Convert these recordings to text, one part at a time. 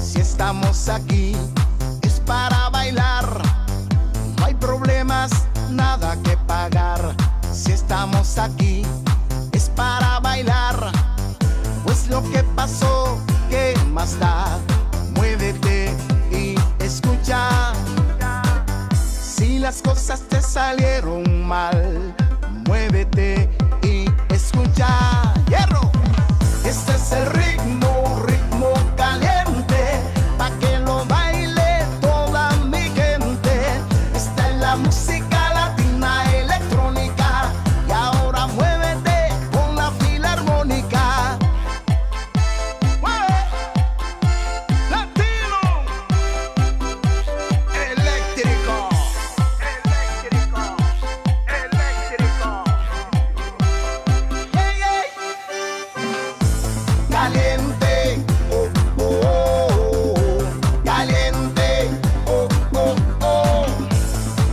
Si estamos aquí es para bailar, no hay problemas, nada que pagar. Si estamos aquí es para bailar, pues lo que pasó, ¿qué más da? Muévete y escucha. Si las cosas te salieron mal, muévete y escucha. ¡Hierro! Este es el ritmo, ritmo caliente, pa' que lo baile toda mi gente. Esta es la música latina electrónica, y ahora muévete con la filarmónica. ¡Mueve! ¡Latino! Eléctrico. Eléctrico. Eléctrico. ¡Hey, hey! Caliente, oh, oh, oh. Caliente, oh, oh, oh.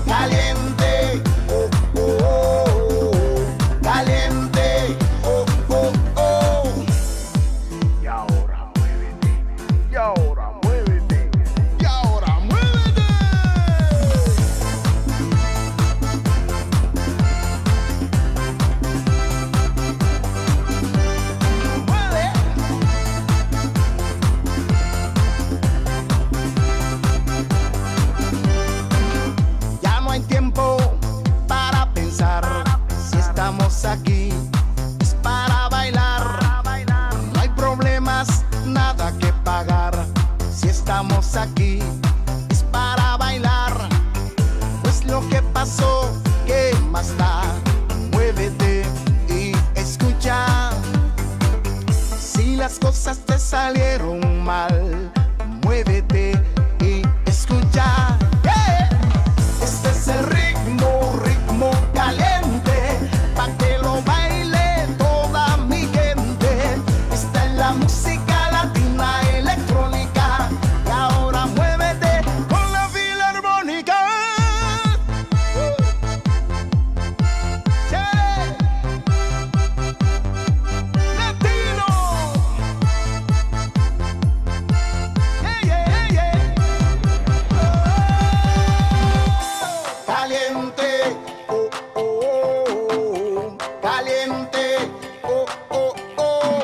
Caliente, oh, oh, oh. Caliente, oh, oh, oh. Y ahora muévete, y ahora muévete, y ahora muévete. Mueve. Ya no hay tiempo para pensar. Si estamos aquí es para bailar, no hay problemas, nada que pagar. Si estamos aquí es para bailar, pues lo que pasó, ¿qué más da? Muévete y escucha. Si las cosas te salieron mal, muévete y escucha. ¡Yeah! Este es el ritmo, ritmo caliente, pa' que lo baile toda mi gente. Esta es la música latina electrónica, y ahora muévete con la filarmónica. ¡Yeah! Latino. Yeah, yeah, yeah. Caliente, oh, oh, oh. Caliente, oh, oh, oh.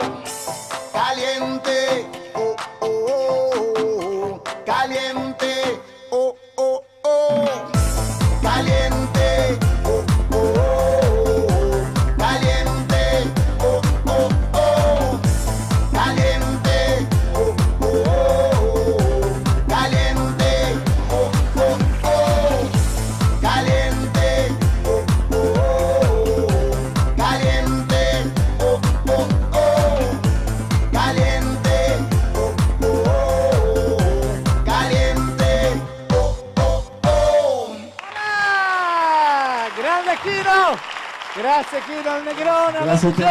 Caliente, oh, oh, oh. Caliente, oh, oh, oh. Caliente, oh, oh, oh. Caliente, oh, oh, oh. Caliente, oh, oh, oh. Caliente, oh, oh, oh. Caliente, oh, oh, oh. Caliente, oh, oh, oh. Caliente, oh, oh, oh. Caliente, oh, oh, oh. ¡Ah! ¡Grande Kino! Grazie Kino il Negrone, alla Grazie, DJ.